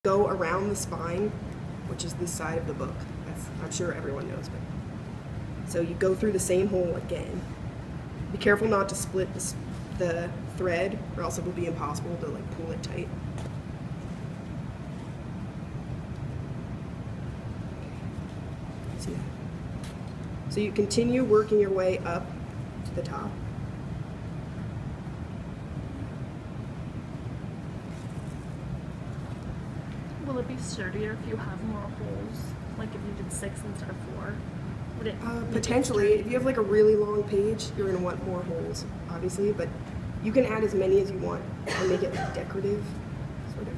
go around the spine, which is this side of the book. I'm sure everyone knows, but so you go through the same hole again. Be careful not to split the thread, or else it will be impossible to like pull it tight. See that? So you continue working your way up to the top. Will it be sturdier if you have more holes? Like if you did 6 instead of 4? Would it potentially, if you have like a really long page, you're going to want more holes, obviously, but you can add as many as you want and make it decorative, sort of.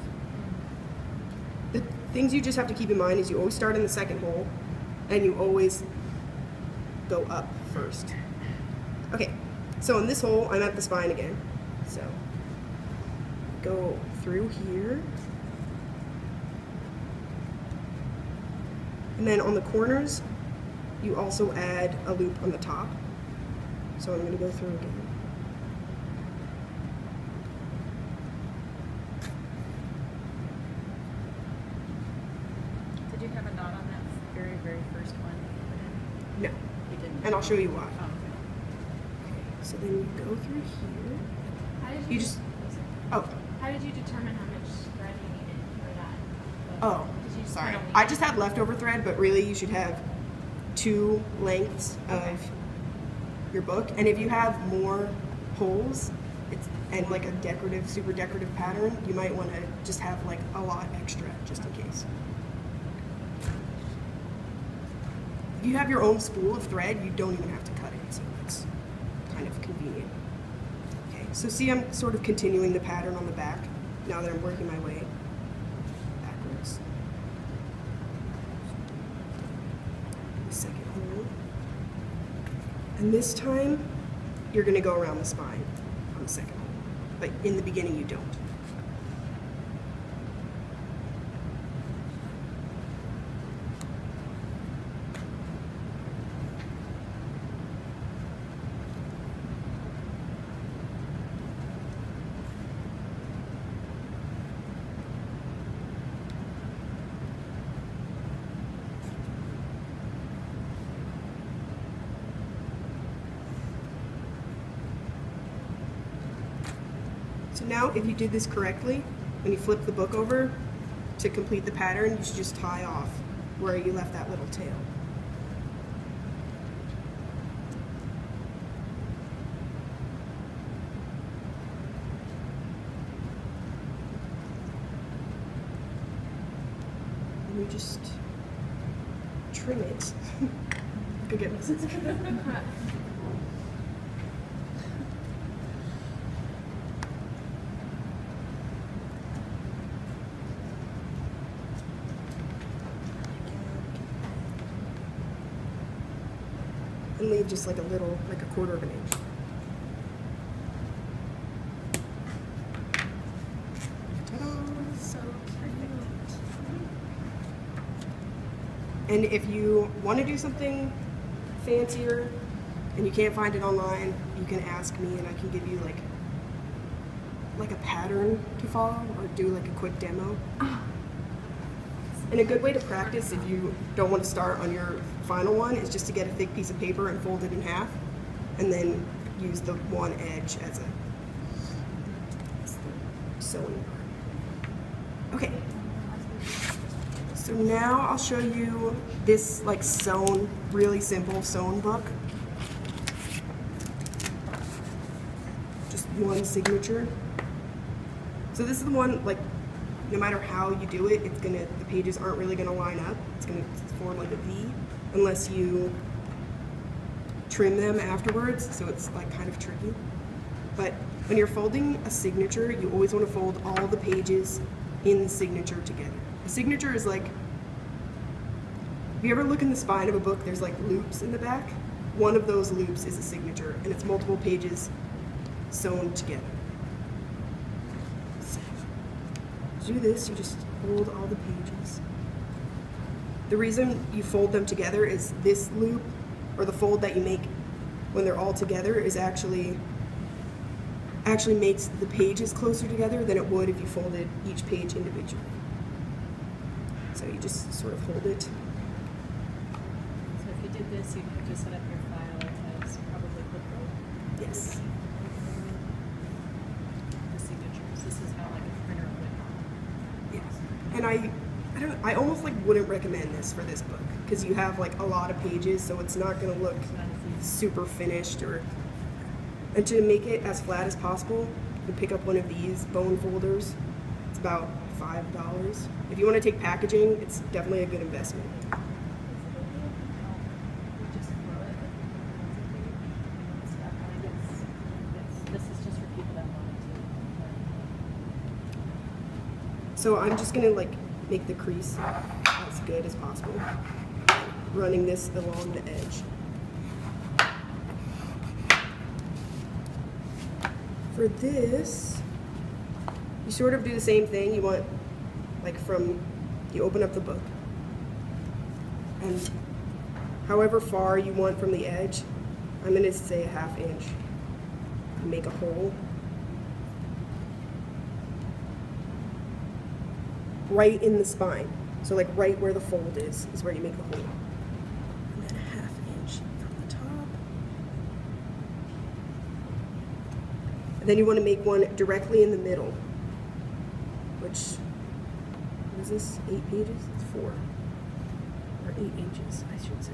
The things you just have to keep in mind is you always start in the second hole, and you always go up first. Okay, so in this hole, I'm at the spine again. So, go through here. And then on the corners, you also add a loop on the top. So I'm going to go through again. Did you have a knot on that very first one? No. You didn't? And I'll show you why. Oh, okay. So then you go through here. How did You just, oh. How did you determine how much thread you needed for that? Oh, Did you sorry. kind of I just had leftover thread, but really you should have 2 lengths of your book. And if you have more holes and like a decorative, super decorative pattern, you might want to just have like a lot extra just in case. If you have your own spool of thread, you don't even have to cut it, so it's kind of convenient. Okay, so see I'm sort of continuing the pattern on the back now that I'm working my way backwards. Second hole. And this time, you're going to go around the spine on the second hole. But in the beginning, you don't. So now, if you did this correctly, when you flip the book over to complete the pattern, you should just tie off where you left that little tail. And you just trim it. Go get this. And leave just like a little, like a 1/4 of an inch. Ta-da! So perfect. And if you want to do something fancier and you can't find it online, you can ask me and I can give you like a pattern to follow or do like a quick demo. And a good way to practice if you don't want to start on your final one is just to get a thick piece of paper and fold it in half and then use the one edge as the sewing part. Okay. So now I'll show you this like sewn, really simple sewn book. Just one signature. So this is the one, like, no matter how you do it, the pages aren't really gonna line up. It's gonna form like a V unless you trim them afterwards, so it's like kind of tricky. But when you're folding a signature, you always wanna fold all the pages in the signature together. A signature is like, if you ever look in the spine of a book, there's like loops in the back. One of those loops is a signature, and it's multiple pages sewn together. To do this, you just fold all the pages. The reason you fold them together is this loop, or the fold that you make when they're all together, is actually makes the pages closer together than it would if you folded each page individually. So you just sort of hold it. So if you did this, you'd have to set up your file as probably clipboard. Yes. The signatures. This is how like a printer would. Yes. And I almost like wouldn't recommend this for this book because you have like a lot of pages, so it's not going to look super finished. And to make it as flat as possible, you pick up one of these bone folders. It's about $5. If you want to take packaging, it's definitely a good investment. We just throw it. Stuff. I guess this is just for people that want to. So I'm just going to like make the crease as good as possible, running this along the edge. For this, you sort of do the same thing. You want, like you open up the book, and however far you want from the edge, I'm going to say a ½ inch. You make a hole right in the spine. So like right where the fold is where you make the hole. And then a ½ inch from the top. And then you want to make one directly in the middle, which, what is this, 8 pages? It's 4. Or 8 inches, I should say.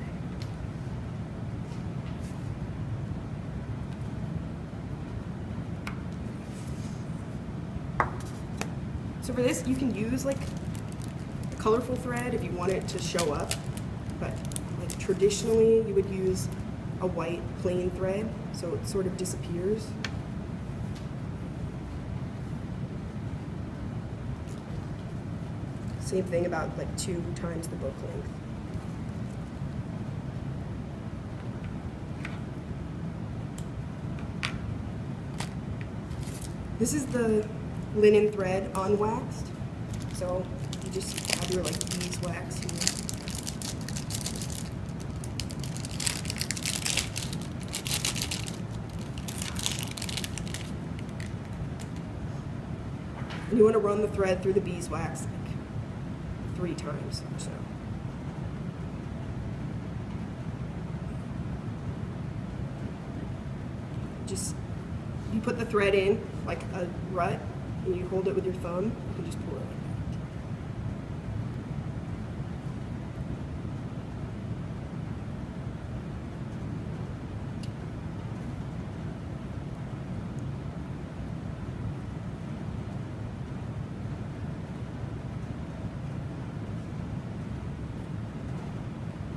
So for this, you can use like a colorful thread if you want it to show up, but like traditionally you would use a white plain thread so it sort of disappears. Same thing about like 2 times the book length. This is the linen thread unwaxed, so you just have your like beeswax here. And you want to run the thread through the beeswax like 3 times or so. Just, you put the thread in like a rut, and you hold it with your thumb, you can just pull it like that.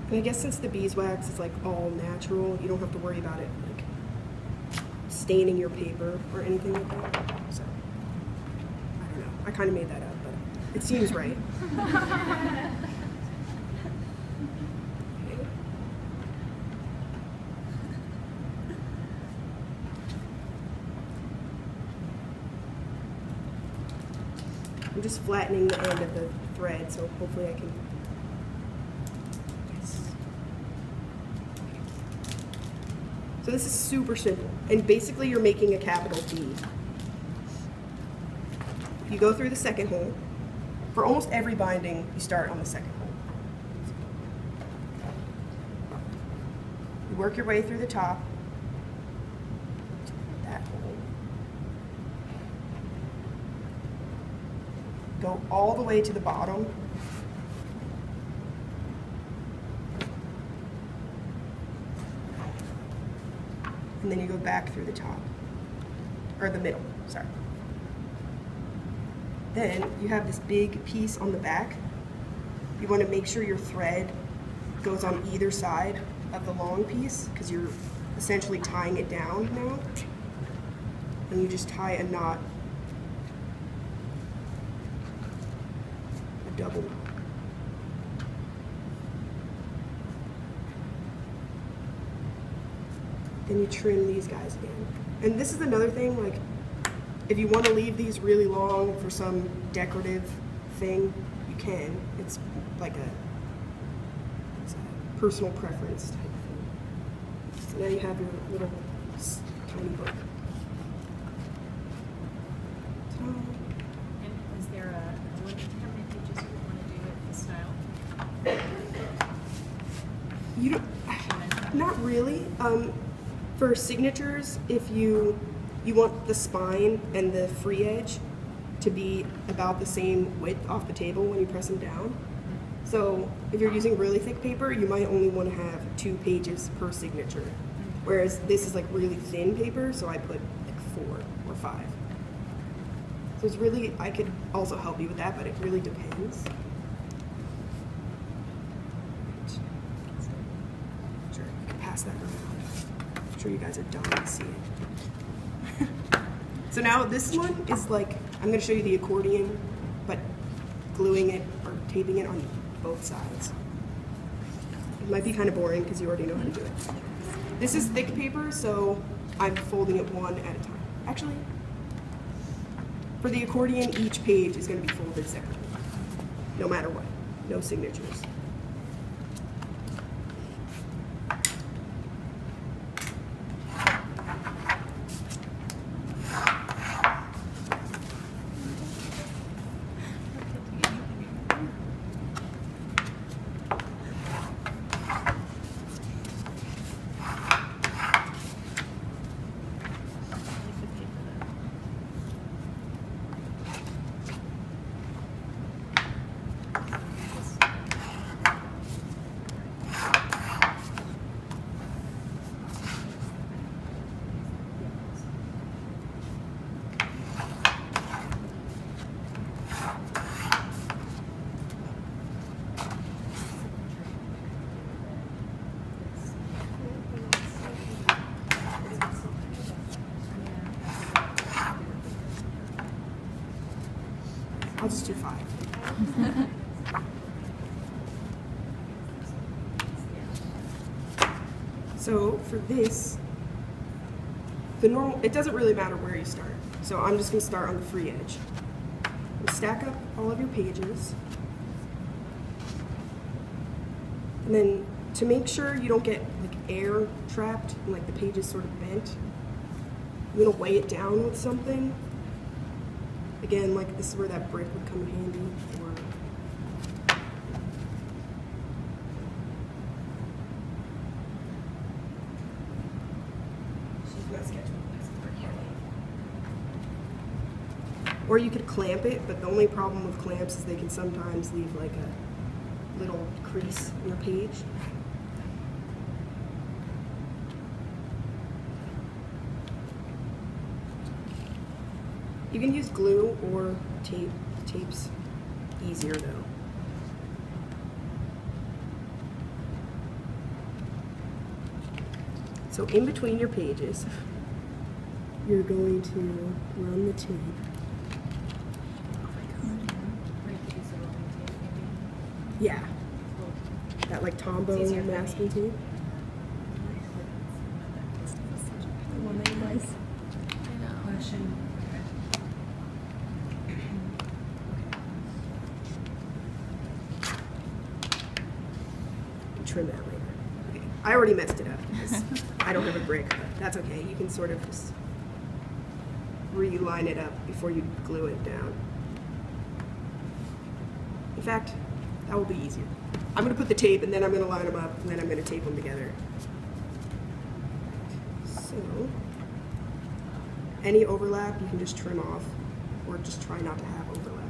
And I guess since the beeswax is like all natural, you don't have to worry about it like staining your paper or anything like that. So I don't know. I kind of made that up, but it seems right. Okay. I'm just flattening the end of the thread, so hopefully I can. So this is super simple, and basically you're making a capital D. You go through the second hole. For almost every binding, you start on the second hole. You work your way through the top, that hole. Go all the way to the bottom. And then you go back through the top, or the middle, sorry. Then you have this big piece on the back. You want to make sure your thread goes on either side of the long piece because you're essentially tying it down now. And you just tie a knot, a double knot. Then you trim these guys again. And this is another thing, like, if you want to leave these really long for some decorative thing, you can. It's like a personal preference type of thing. So now you have your little tiny book. And is there a limit to how many pages you would want to do it, the style You don't, not really. For signatures, if you want the spine and the free edge to be about the same width off the table when you press them down. So if you're using really thick paper, you might only want to have 2 pages per signature. Whereas this is like really thin paper, so I put like 4 or 5. So it's really, I could also help you with that, but it really depends. Sure, you can pass that around. I'm sure you guys are dying to see it. So now this one is like, I'm going to show you the accordion, but gluing it or taping it on both sides. It might be kind of boring because you already know how to do it. This is thick paper, so I'm folding it one at a time. Actually, for the accordion, each page is going to be folded separately, no matter what. No signatures. I'll just do 5. So for this, the normal, it doesn't really matter where you start. So I'm just going to start on the free edge. You stack up all of your pages. And then to make sure you don't get like air trapped and like the pages sort of bent, I'm going to weigh it down with something. Again, like this is where that brick would come in handy. Or or you could clamp it, but the only problem with clamps is they can sometimes leave like a little crease in your page. You can use glue or tape. Tape's easier though. So in between your pages, you're going to run the tape. Yeah. That like Tombow masking tape. The one that you like. Trim that later. Okay. I already messed it up because I don't have a brick, but that's okay. You can sort of just reline it up before you glue it down. In fact, that will be easier. I'm going to put the tape and then I'm going to line them up and then I'm going to tape them together. So, any overlap you can just trim off or just try not to have overlap.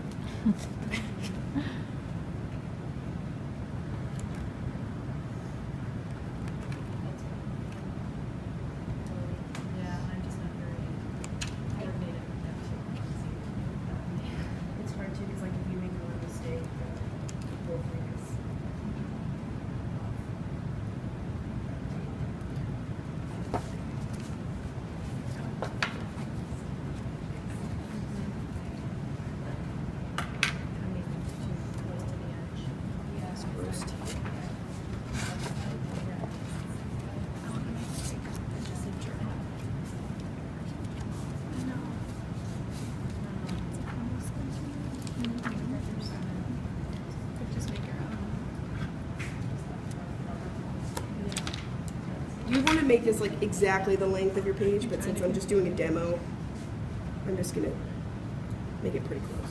You want to make this like exactly the length of your page, but since I'm just doing a demo, I'm just going to make it pretty close.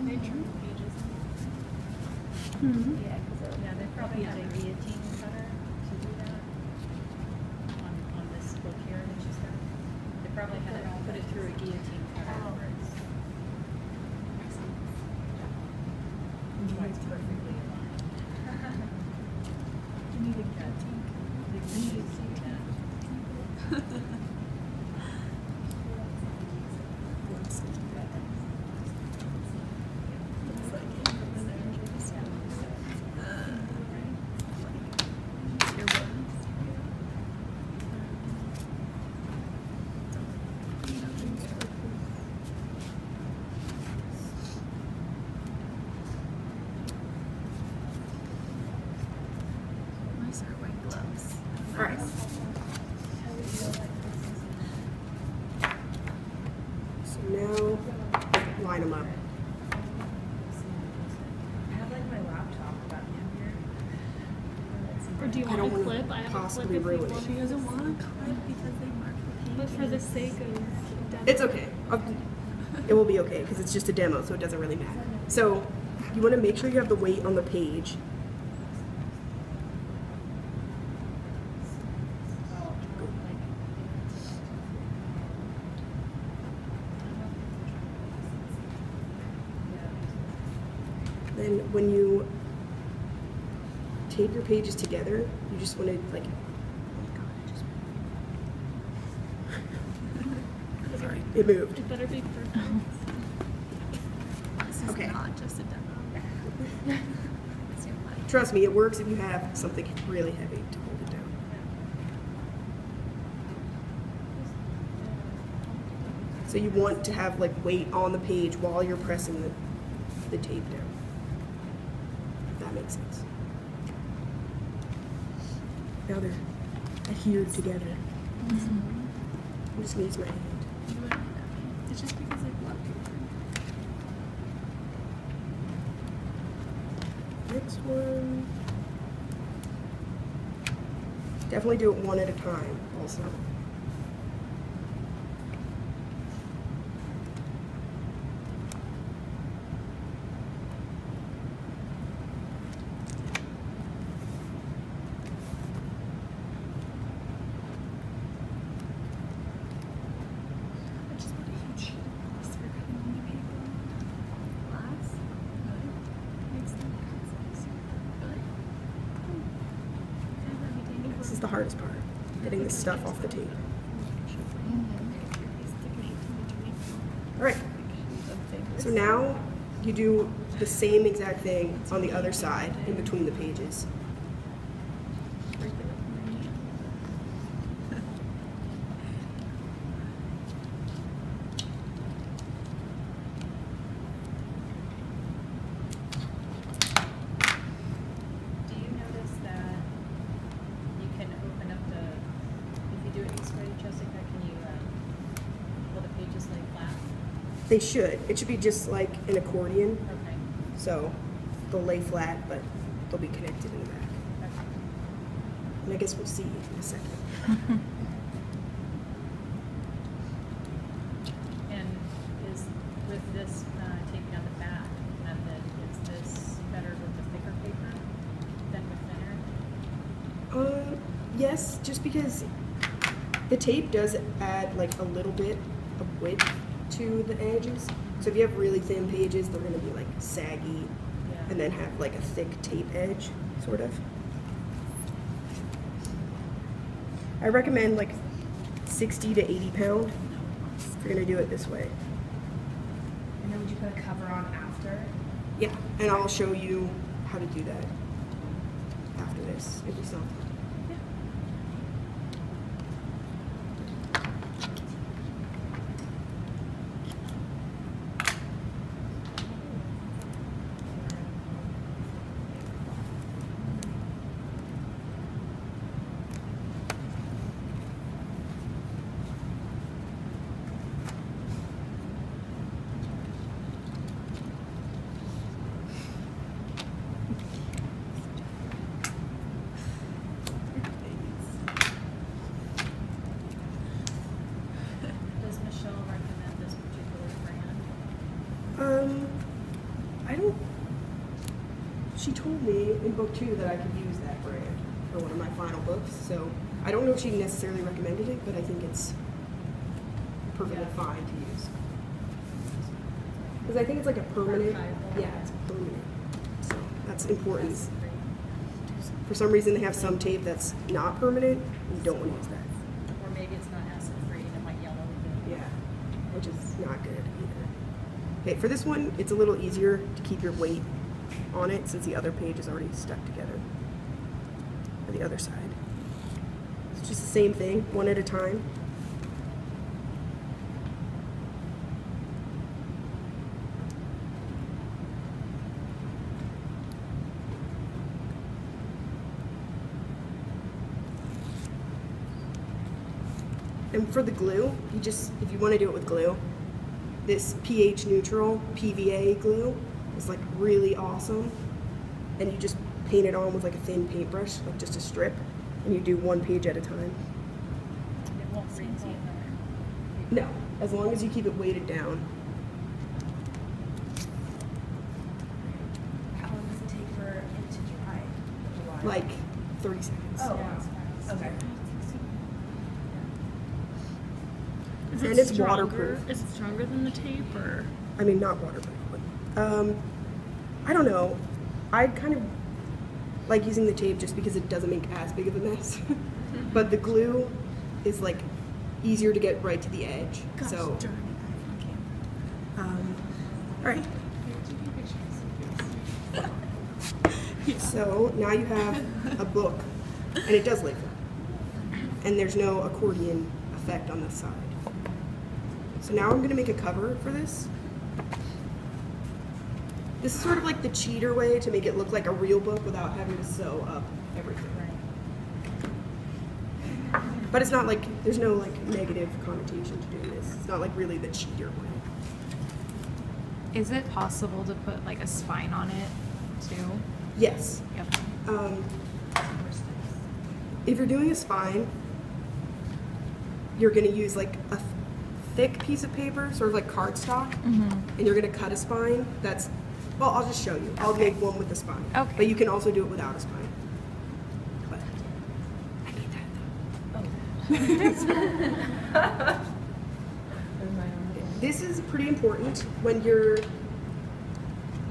They trim the pages. Hmm. Yeah, they probably had a guillotine cutter to do that. On this book here that she's got. They probably had to put it through a guillotine cutter where it's. Why it's perfectly aligned. You need a guillotine. The guillotine, yeah. I start wearing gloves. All right. So now line them up. I have like my laptop about here. Or do you I want don't a wanna clip? I have a clip possibly if you ruin it. want. She doesn't want a clip because they mark the pages. But for the sake of demo. It's okay. It will be okay because it's just a demo, so it doesn't really matter. So you want to make sure you have the weight on the page. Then when you tape your pages together, you just want to like. Sorry, it moved. It better be perfect. This is Okay. not just a demo. It's your life. Trust me, it works if you have something really heavy to hold it down. So you want to have like weight on the page while you're pressing the tape down. If that makes sense. Now they're adhered together. I'm just gonna use my hand. It's just because I love paper. Next one. Definitely do it one at a time also. I just want a huge sheet of this for cutting on the paper. Glass. Good. Makes them cut size. Good. This is the hardest part, getting this stuff off the tape. All right. So now you do the same exact thing on the other side in between the pages. Do you notice that you can open up the, if you do it this way, Jessica, can you, will the pages lay flat? They should. It should be just like an accordion. Okay. So they'll lay flat, but they'll be connected in the back. Okay. And I guess we'll see in a second. And is, with this taping on the back method, is this better with the thicker paper than with thinner? Yes, just because the tape does add like a little bit of width to the edges. So if you have really thin pages, they're going to be like saggy Yeah. and then have like a thick tape edge, sort of. I recommend like 60 to 80 pound if you're going to do it this way. And then would you put a cover on after? Yeah, and I'll show you how to do that after this, if we still have time. she told me in book 2 that I could use that brand for one of my final books. So I don't know if she necessarily recommended it, but I think it's perfectly fine to use. Because I think it's like a permanent. Archival. Yeah, it's permanent. So that's important. For some reason, they have some tape that's not permanent. You don't want to use that. Or maybe it's not acid free and it might yellow again. Yeah, which is not good either. Okay, for this one, it's a little easier to keep your weight on it since the other page is already stuck together. Or the other side. It's just the same thing, one at a time. And for the glue, you just, if you want to do it with glue, this pH neutral PVA glue is like really awesome. And you just paint it on with like a thin paintbrush, like just a strip, and you do one page at a time. It won't freeze either. No, as long as you keep it weighted down. How long does it take for it to dry? Like 3 seconds. Oh, Yeah, it's wow. fast. Okay. Is And it it's stronger? waterproof. Is it stronger than the tape, or? I mean, not waterproof, but I don't know. I kind of like using the tape just because it doesn't make as big of a mess. But the glue is like easier to get right to the edge. Gosh, So, darn it, all right. So now you have a book, and it does lay flat. And there's no accordion effect on this side. So now I'm going to make a cover for this. This is sort of like the cheater way to make it look like a real book without having to sew up everything. But it's not like, there's no like negative connotation to doing this. It's not like really the cheater way. Is it possible to put like a spine on it too? Yes. Yep. If you're doing a spine, you're going to use like a thick piece of paper, sort of like cardstock, and you're going to cut a spine. That's, well, I'll just show you. I'll Okay. make one with a spine. Okay. But you can also do it without a spine. But I need that though. This is pretty important when you're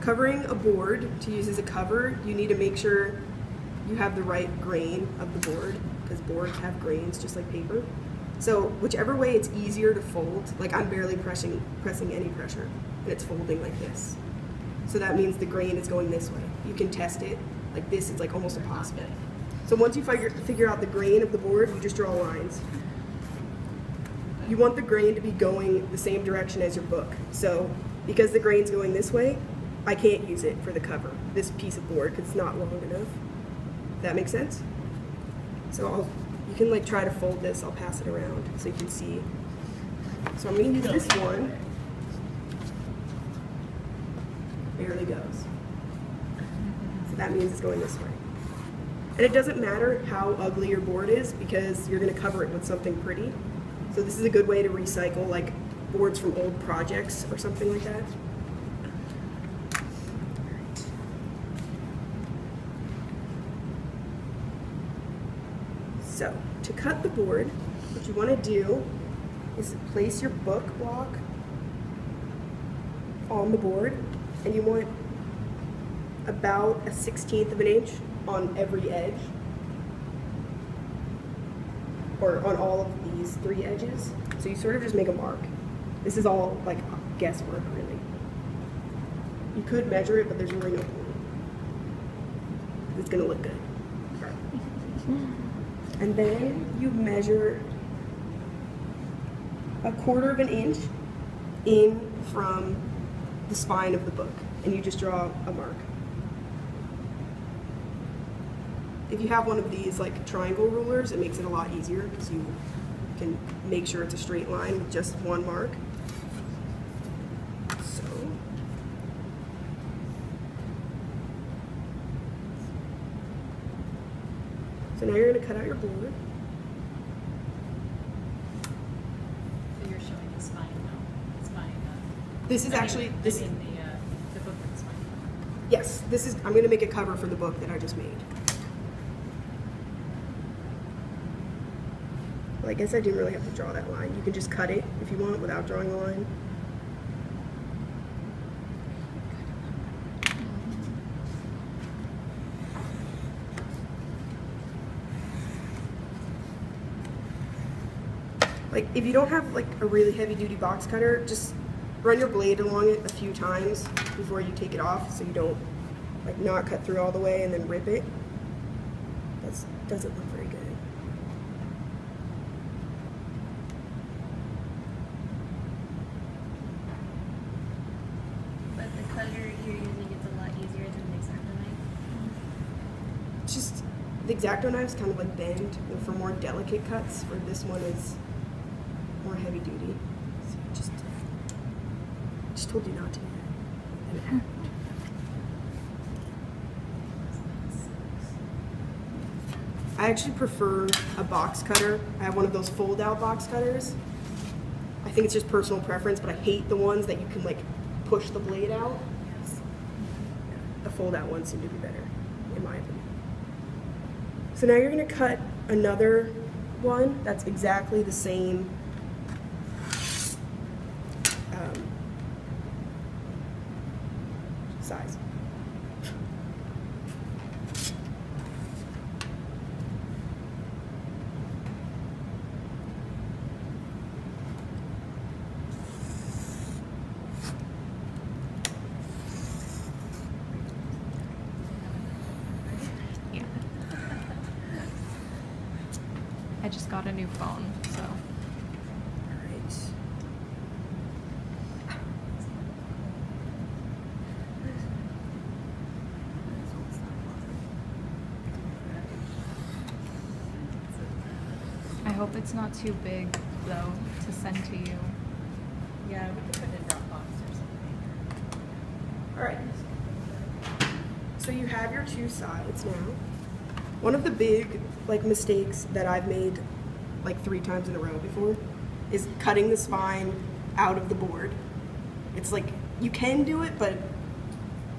covering a board to use as a cover. You need to make sure you have the right grain of the board, because boards have grains just like paper. So whichever way it's easier to fold, like I'm barely pressing any pressure, and it's folding like this. So that means the grain is going this way. You can test it. Like this is like almost impossible. So once you figure out the grain of the board, you just draw lines. You want the grain to be going the same direction as your book. So because the grain's going this way, I can't use it for the cover, this piece of board, because it's not long enough. That makes sense? So you can like try to fold this. I'll pass it around so you can see. So I'm going to use this one. Barely goes. So that means it's going this way. And it doesn't matter how ugly your board is because you're going to cover it with something pretty. So this is a good way to recycle like boards from old projects or something like that. So to cut the board, what you want to do is place your book block on the board, and you want about a 1/16 of an inch on every edge, or on all of these 3 edges. So you sort of just make a mark. This is all like guesswork, really. You could measure it, but there's really no point. It's gonna look good. And then you measure a 1/4 of an inch in from the spine of the book, and you just draw a mark. If you have one of these like triangle rulers, it makes it a lot easier because you can make sure it's a straight line with just one mark. So now you're going to cut out your board. So you're showing the spine now. Spine. This is I mean- actually I this. mean the book with the spine. Yes, this is, I'm gonna make a cover for the book that I just made. Well, I guess I didn't really have to draw that line. You can just cut it if you want without drawing a line. Like, if you don't have like a really heavy duty box cutter, just run your blade along it a few times before you take it off so you don't like not cut through all the way and then rip it. That doesn't look very good. But the cutter you're using is a lot easier than the X-Acto knife. It's just, the X-Acto knife's kind of like bend. They're for more delicate cuts, where this one is more heavy duty. So just told you not to do that. And it happened. I actually prefer a box cutter. I have one of those fold-out box cutters. I think it's just personal preference, but I hate the ones that you can like push the blade out. The fold-out ones seem to be better, in my opinion. So now you're gonna cut another one that's exactly the same size. Yeah. I just got a new phone, so. Alright. I hope it's not too big, though, to send to you. Yeah, we could put it in Dropbox or something. Alright. So you have your two sides now. One of the big like mistakes that I've made like 3 times in a row before is cutting the spine out of the board. It's like you can do it, but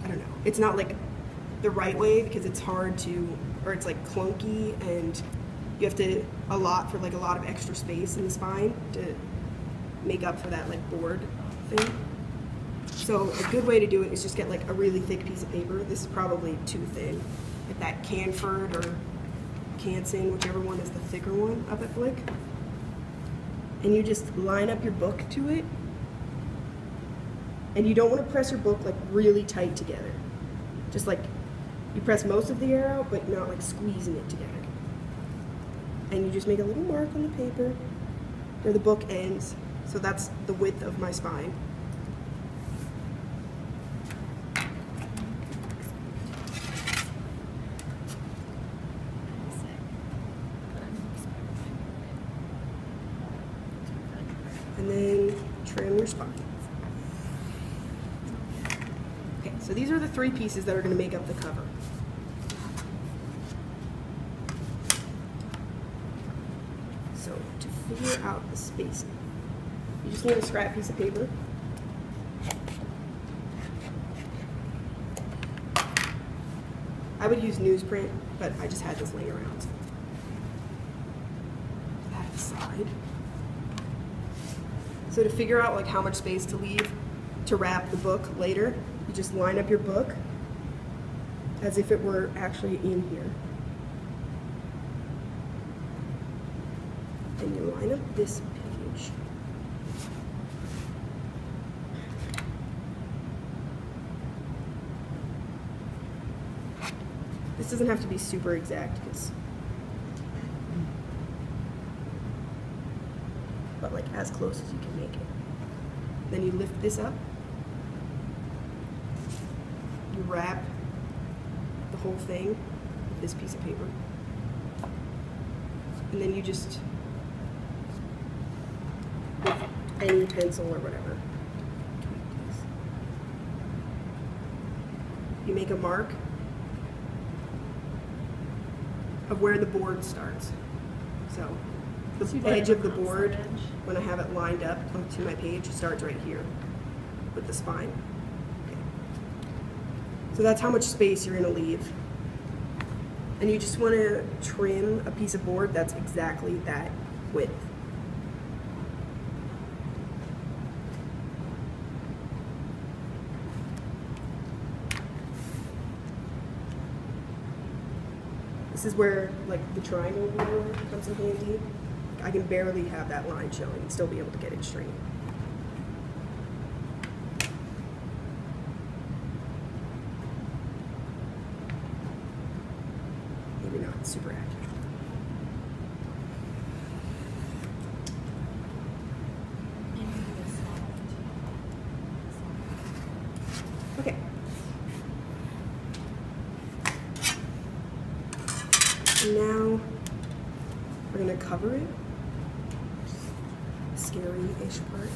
I don't know. It's not like the right way because it's hard to, or it's like clunky, and you have to allot for like a lot of extra space in the spine to make up for that like board thing. So a good way to do it is just get like a really thick piece of paper. This is probably too thin. Get that Canford or Canson, whichever one is the thicker one up at Flick. And you just line up your book to it. And you don't want to press your book like really tight together. Just like you press most of the air out, but not like squeezing it together. And you just make a little mark on the paper where the book ends. So that's the width of my spine. And then trim your spine. Okay, so these are the 3 pieces that are going to make up the cover. So to figure out the spacing, you just need a scrap piece of paper. I would use newsprint, but I just had this laying around. That aside. So to figure out like how much space to leave to wrap the book later, you just line up your book as if it were actually in here. And you line up this page. This doesn't have to be super exact, but like as close as you can make it. Then you lift this up. You wrap the whole thing with this piece of paper. And then you just, with any pencil or whatever, tweak this. You make a mark of where the board starts. So the edge of the board, when I have it lined up onto my page, starts right here with the spine. Okay. So that's how much space you're gonna leave. And you just wanna trim a piece of board that's exactly that width. This is where like the triangle ruler comes in handy. I can barely have that line showing and still be able to get it straight. Maybe not super accurate. Okay. And now we're gonna cover it. Scary-ish part.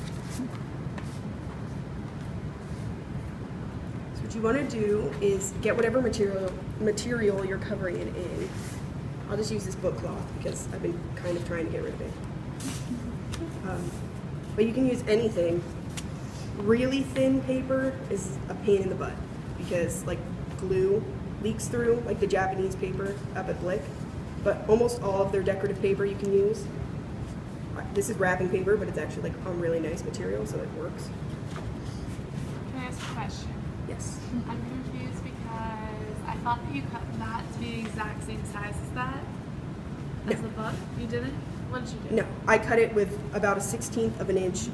So what you want to do is get whatever material you're covering it in. I'll just use this book cloth because I've been kind of trying to get rid of it. But you can use anything. Really thin paper is a pain in the butt because like glue leaks through, like the Japanese paper up at Blick. But almost all of their decorative paper you can use. This is wrapping paper, but it's actually like a really nice material, so it works. Can I ask a question? Yes. I'm confused because I thought that you cut that to be the exact same size as that. As No. the book? You didn't? What did you do? No, I cut it with about 1/16 of an inch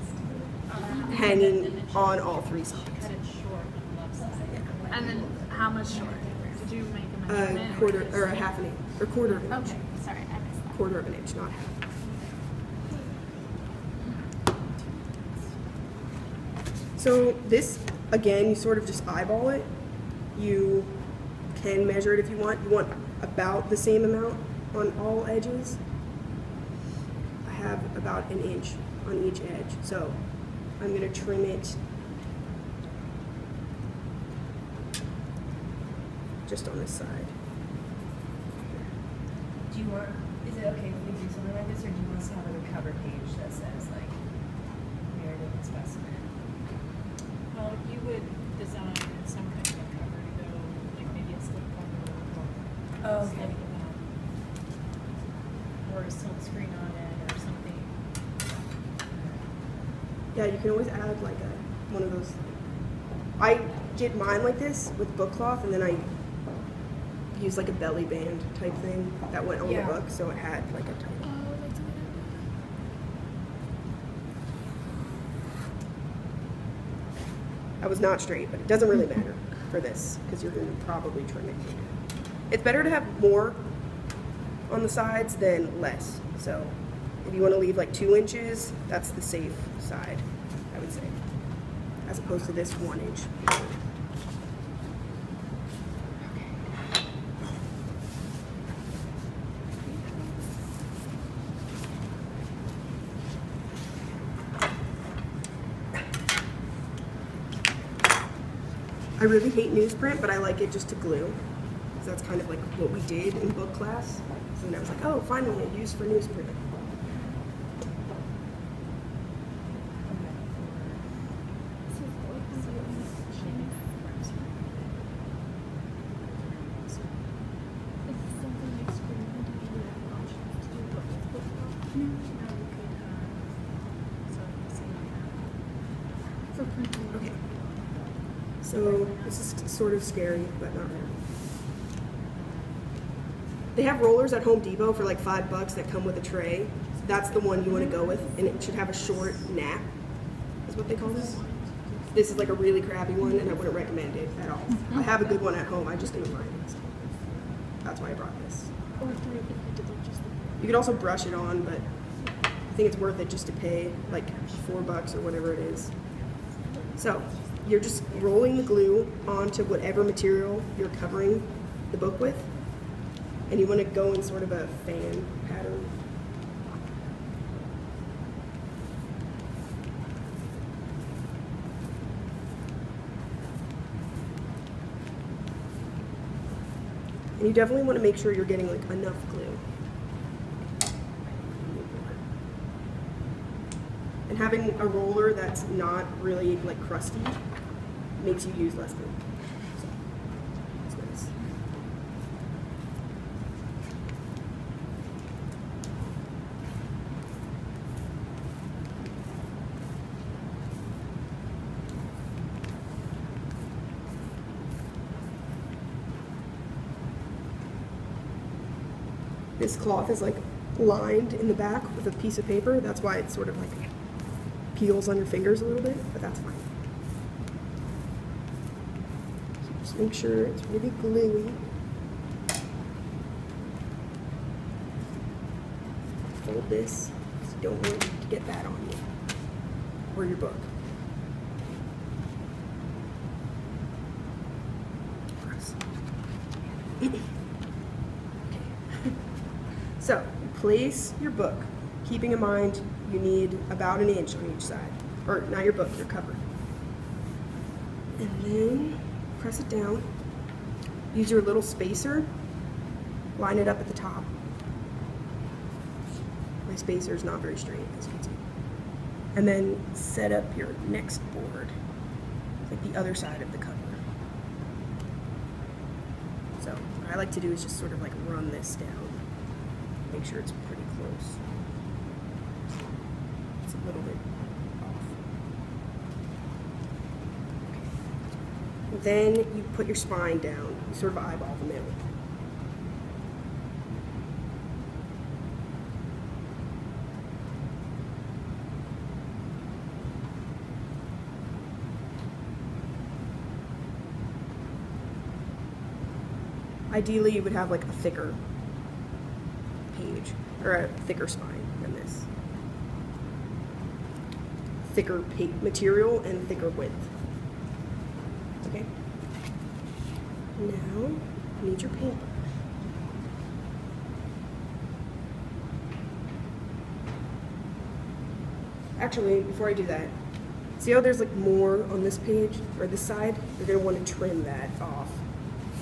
hanging on all three sides. Cut it short on the left side. And then how much short? Did you make a measurement? A quarter or a half an inch, or quarter of an inch. Okay, sorry, I missed that. Quarter of an inch, not half. So this, again, you sort of just eyeball it. You can measure it if you want. You want about the same amount on all edges. I have about an inch on each edge, so I'm going to trim it just on this side. Do you want, is it okay if we do something like this, or do you want us to have like a cover page that says like narrative and specimen? Well, you would design some kind of a cover to go, like maybe a slip cover or Okay. or a silk screen on it or something. Yeah, you can always add like one of those. I did mine like this with book cloth, and then I used like a belly band type thing that went on Yeah. the book, so it had like a type. I was not straight, but it doesn't really matter for this because you're going to probably trim it. It's better to have more on the sides than less. So if you want to leave like 2 inches, that's the safe side, I would say, as opposed to this 1 inch. I really hate newsprint, but I like it just to glue. Because that's kind of like what we did in book class. So then I was like, oh, finally a use for newsprint. Okay. So this is sort of scary, but not really. They have rollers at Home Depot for like $5 that come with a tray. That's the one you want to go with, and it should have a short nap, is what they call this. This is like a really crappy one, and I wouldn't recommend it at all. I have a good one at home, I just didn't find it. So that's why I brought this. You could also brush it on, but I think it's worth it just to pay like $4 or whatever it is. So you're just rolling the glue onto whatever material you're covering the book with, and you want to go in sort of a fan pattern. And you definitely want to make sure you're getting like enough glue. And having a roller that's not really like crusty makes you use less glue. So. this cloth is like lined in the back with a piece of paper. That's why it sort of like peels on your fingers a little bit, but that's fine. So just make sure it's really gluey. Fold this, because you don't want to get that on you or your book. Press. Okay. So, place your book, keeping in mind you need about an inch on each side. Or not your book, your cover. And then press it down. Use your little spacer. Line it up at the top. My spacer is not very straight, as you can see. And then set up your next board, like the other side of the cover. So what I like to do is just sort of like run this down. Make sure it's pretty close. It's a little bit off. Okay. Then you put your spine down. You sort of eyeball the middle. Ideally, you would have like a thicker page, or a thicker spine than this. Thicker material and thicker width. Okay? Now, you need your paintbrush. Actually, before I do that, see how there's like more on this page, or this side? You're going to want to trim that off,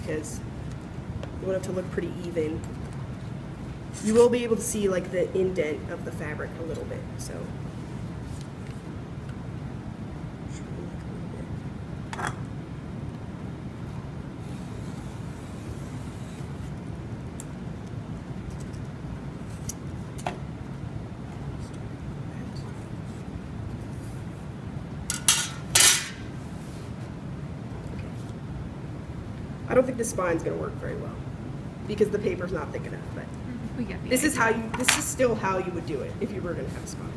because you want it to look pretty even. You will be able to see like the indent of the fabric a little bit, so. I don't think this spine's going to work very well because the paper's not thick enough, but We get the this is idea. this is still how you would do it if you were going to have a spine.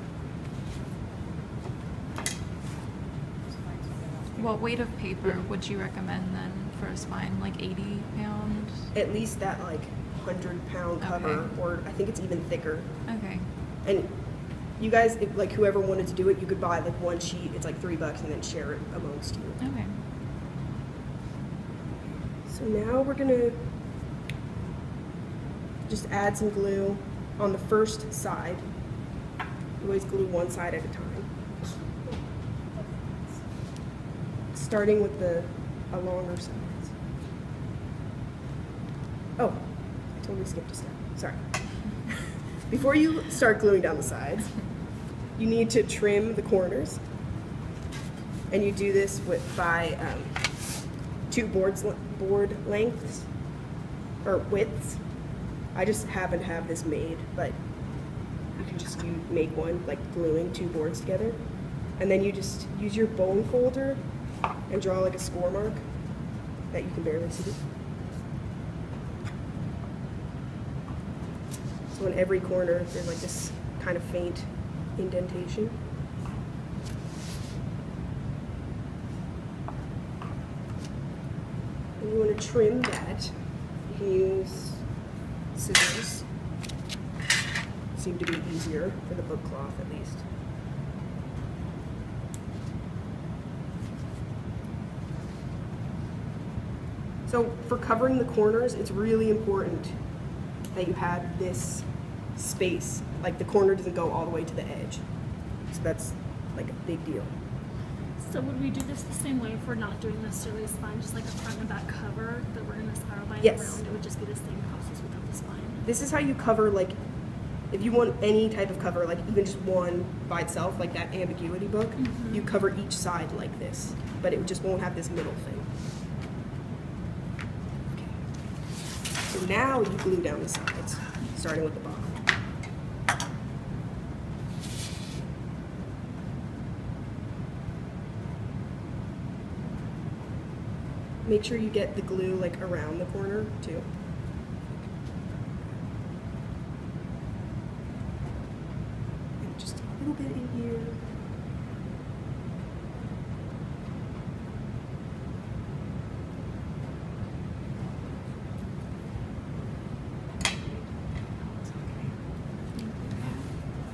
What weight of paper would you recommend then for a spine? Like 80 pounds? At least that like 100-pound cover, Okay. or I think it's even thicker. Okay. And you guys, if, like whoever wanted to do it, you could buy like one sheet. It's like $3 and then share it amongst you. Okay. So now we're gonna just add some glue on the first side. You always glue one side at a time. Starting with the longer sides. Oh, I totally skipped a step. Sorry. Before you start gluing down the sides, you need to trim the corners. And you do this by 2 board lengths, or widths. I just happen to have this made, but you can just make one, like gluing 2 boards together. And then you just use your bone folder and draw like a score mark that you can barely see. So in every corner, there's like this kind of faint indentation. And you want to trim that. You can use scissors. Seem to be easier for the book cloth at least. So for covering the corners, it's really important that you have this space. Like the corner doesn't go all the way to the edge. So that's like a big deal. So would we do this the same way if we're not doing necessarily a spine, just like a front and back cover that we're going to spiral bind Yes. around? It would just be the same process without the spine. This is how you cover, like, if you want any type of cover, like even just one by itself, like that ambiguity book, you cover each side like this, but it just won't have this middle thing. Okay. So now you glue down the sides, starting with the bottom. Make sure you get the glue like around the corner too. bit in here.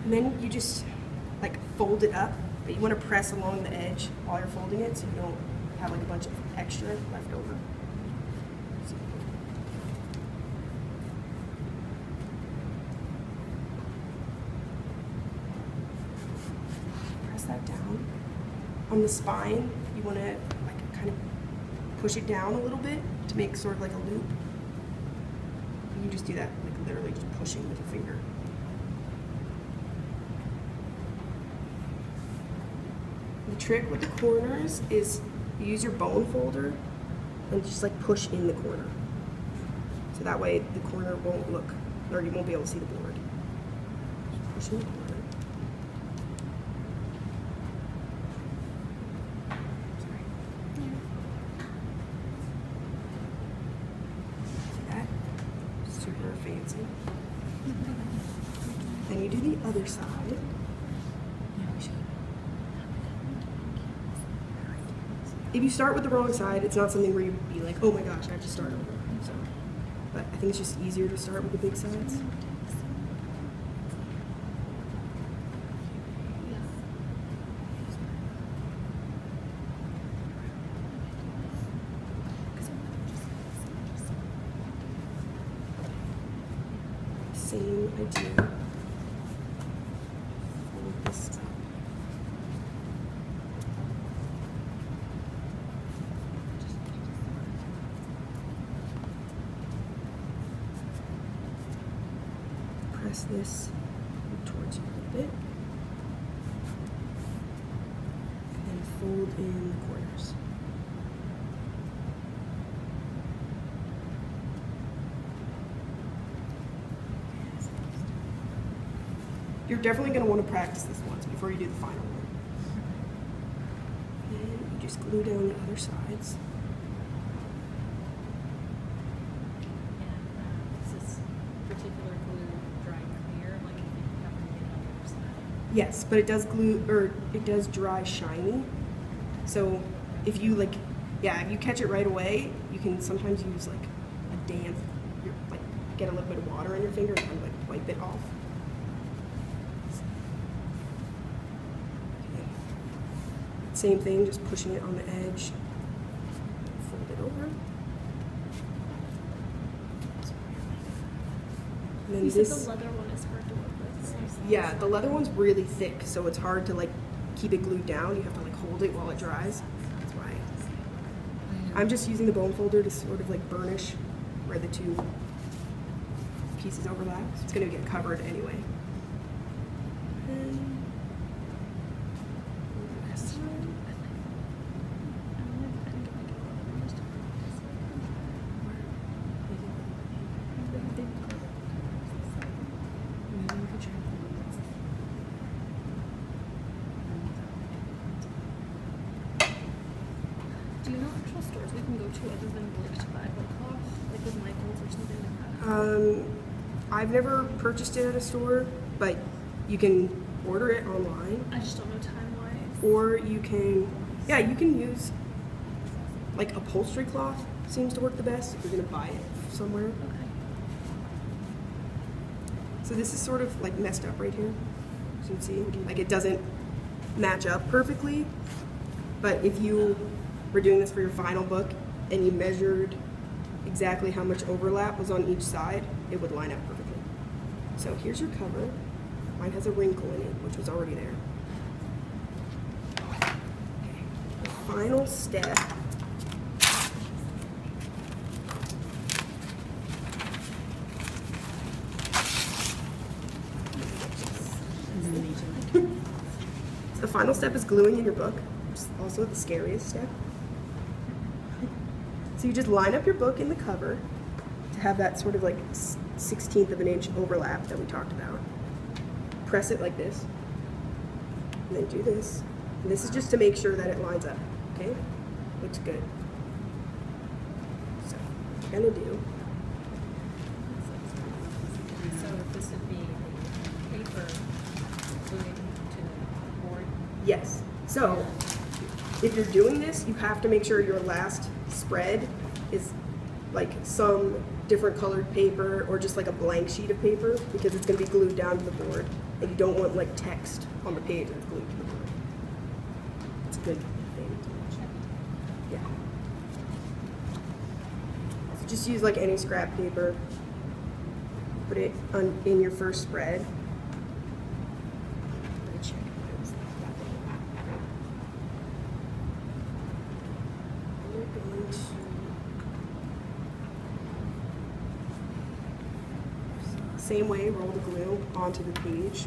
And then you just like fold it up, but you want to press along the edge while you're folding it so you don't have like a bunch of extra left over. Press that down. On the spine, you want to like kind of push it down a little bit to make sort of like a loop. You can just do that, like literally just pushing with your finger. The trick with the corners is you use your bone folder and just like push in the corner. So that way the corner won't look, or you won't be able to see the board. Just push in the corner. Sorry. See that? Super fancy. Then you do the other side. If you start with the wrong side, it's not something where you'd be like, oh my gosh, I have to start over. So, but I think it's just easier to start with the big sides. Same idea. Fold this up. Press this towards you a little bit, and then fold in the corners. You're definitely going to want to practice this once before you do the final one. And you just glue down the other sides. Is this particular glue dry clear, like if you have to get on the other side? Yes, but it does glue, or it does dry shiny. So if you like, yeah, if you catch it right away, you can sometimes use like a damp, like get a little bit of water in your finger and kind of like wipe it off. Same thing, just pushing it on the edge. Fold it over. And then You this, said the leather one is hard to work with. yeah, the leather one's really thick, so it's hard to like keep it glued down. You have to like hold it while it dries. That's why. I'm just using the bone folder to sort of like burnish where the two pieces overlap. So it's gonna get covered anyway. And the rest of it. Do you know actual stores we can go to other than Blake to buy book cloth? Like with Michael's or something like that? I've never purchased it at a store, but you can order it online, I just don't know time-wise. or you can, yeah, you can use like upholstery cloth. Seems to work the best if you're gonna buy it somewhere. Okay. So this is sort of like messed up right here. As you can see, like it doesn't match up perfectly. But if you were doing this for your final book and you measured exactly how much overlap was on each side, it would line up perfectly. So here's your cover. Mine has a wrinkle in it, which was already there. Okay. The final step the final step is gluing in your book, which is also the scariest step. So you just line up your book in the cover to have that sort of like 1/16 of an inch overlap that we talked about. Press it like this, and then do this. And this is just to make sure that it lines up, okay? Looks good. So what you're gonna do, So this would be the paper gluing to the Yes. So if you're doing this, you have to make sure your last spread is like some different colored paper or just like a blank sheet of paper, because it's going to be glued down to the board, and you don't want like text on the page that's glued to the board. It's a good thing to check. Yeah. So just use like any scrap paper. Put it in your first spread. Let me check if it was that way. We're going to same way, roll the glue onto the page.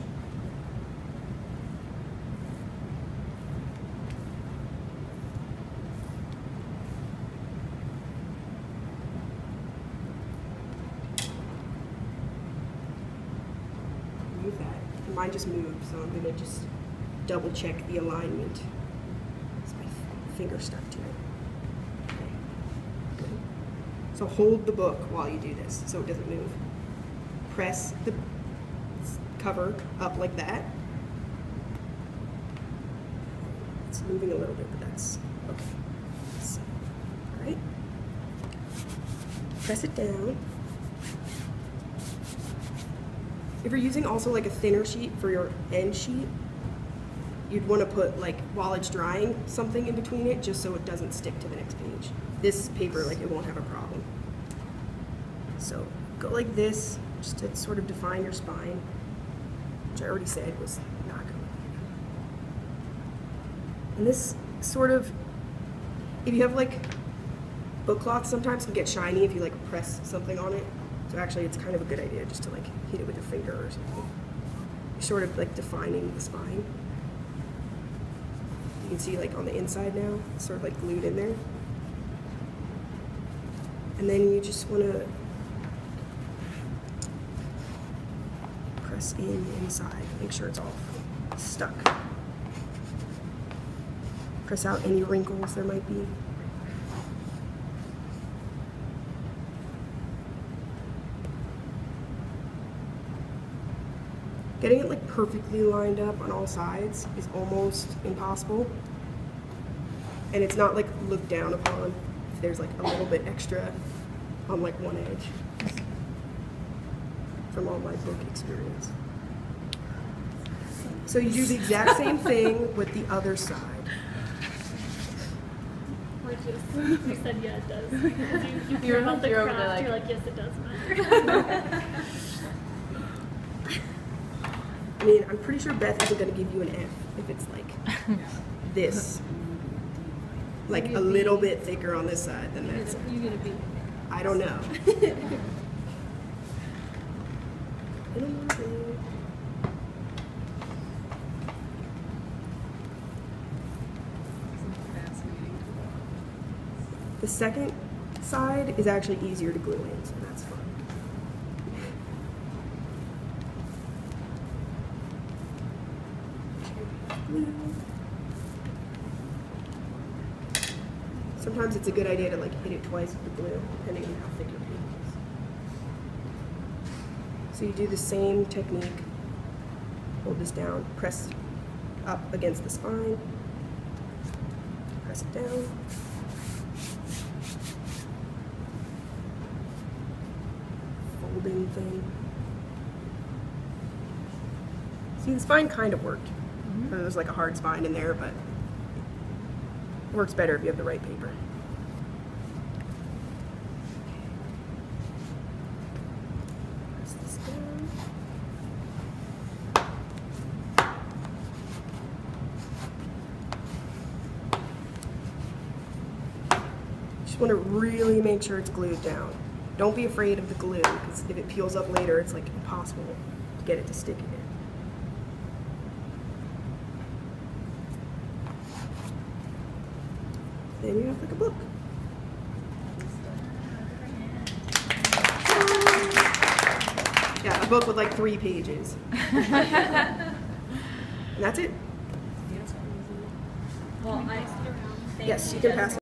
Move that. And mine just moved, so I'm gonna just double check the alignment. Is my finger stuck to it? Okay. Good. So hold the book while you do this so it doesn't move. Press the cover up like that. It's moving a little bit, but that's okay. So, all right. Press it down. If you're using also like a thinner sheet for your end sheet, you'd want to put, like, while it's drying, something in between it just so it doesn't stick to the next page. This paper, like, it won't have a problem. So go like this, just to sort of define your spine, which I already said was not good. And this sort of, if you have like book cloth, sometimes can get shiny if you like press something on it. So actually it's kind of a good idea just to like hit it with your finger or something. You're sort of like defining the spine. You can see like on the inside now, it's sort of like glued in there. And then you just want to press in inside, make sure it's all stuck. Press out any wrinkles there might be. Getting it like perfectly lined up on all sides is almost impossible. And it's not like looked down upon if there's like a little bit extra on like one edge. From all my book experience. So you do the exact same thing with the other side. Or just, you said, yeah, it does. You care about the you're over craft, there like- you're like, yes, it does matter. I mean, I'm pretty sure Beth isn't going to give you an F if it's like this. Like a little bit thicker on this side than that side. You're gonna be. I don't know. The second side is actually easier to glue in, so that's fun. Sometimes it's a good idea to like hit it twice with the glue, depending on how thick your paper is. So you do the same technique. Hold this down, press up against the spine, press it down. Folding thing. See, the spine kind of worked. There's like a hard spine in there, but it works better if you have the right paper. Press this down. Just want to really make sure it's glued down. Don't be afraid of the glue, because if it peels up later, it's like impossible to get it to stick in it. Then you have like a book. Yeah, a book with like 3 pages. And that's it. Well, Yes, you can pass it.